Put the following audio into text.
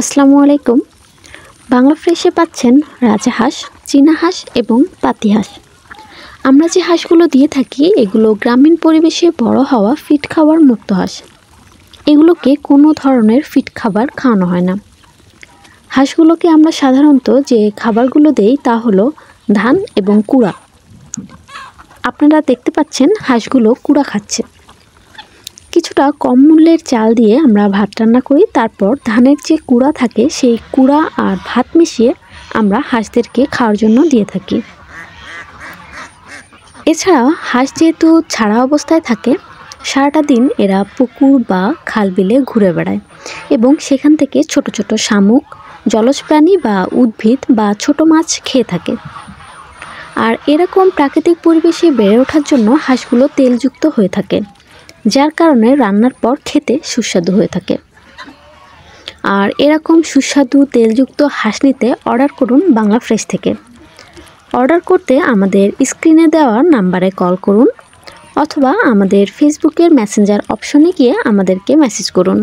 আসসালামু আলাইকুম। বাংলা ফ্রেশে পাচ্ছেন রাজহাঁস, চীনা হাঁস এবং পাতিহাঁস। আমরা যে হাঁসগুলো দিয়ে থাকি এগুলো গ্রামীণ পরিবেশে বড় হওয়া ফিট খাবার মুক্ত হাঁস। এগুলোকে কোনো ধরনের ফিট খাবার খাওয়ানো হয় না। হাঁসগুলোকে আমরা সাধারণত যে খাবারগুলো দেই তা হলো ধান এবং কুড়া। আপনারা দেখতে পাচ্ছেন হাঁসগুলো কুড়া খাচ্ছে। কিছুটা কম মূল্যের চাল দিয়ে আমরা ভাত রান্না করি, তারপর ধানের যে কুড়া থাকে সেই কুড়া আর ভাত মিশিয়ে আমরা হাঁসদেরকে খাওয়ার জন্য দিয়ে থাকি। এছাড়া হাঁস যেহেতু ছাড়া অবস্থায় থাকে, সারাটা দিন এরা পুকুর বা খাল বিলে ঘুরে বেড়ায় এবং সেখান থেকে ছোট ছোট শামুক, জলজ প্রাণী বা উদ্ভিদ বা ছোট মাছ খেয়ে থাকে। আর এরকম প্রাকৃতিক পরিবেশে বেড়ে ওঠার জন্য হাঁসগুলো তেলযুক্ত হয়ে থাকে, যার কারণে রান্নার পর খেতে সুস্বাদু হয়ে থাকে। আর এরকম সুস্বাদু তেলযুক্ত হাঁস নিতে অর্ডার করুন বাংলা ফ্রেশ থেকে। অর্ডার করতে আমাদের স্ক্রিনে দেওয়া নাম্বারে কল করুন অথবা আমাদের ফেসবুকের মেসেঞ্জার অপশনে গিয়ে আমাদেরকে মেসেজ করুন।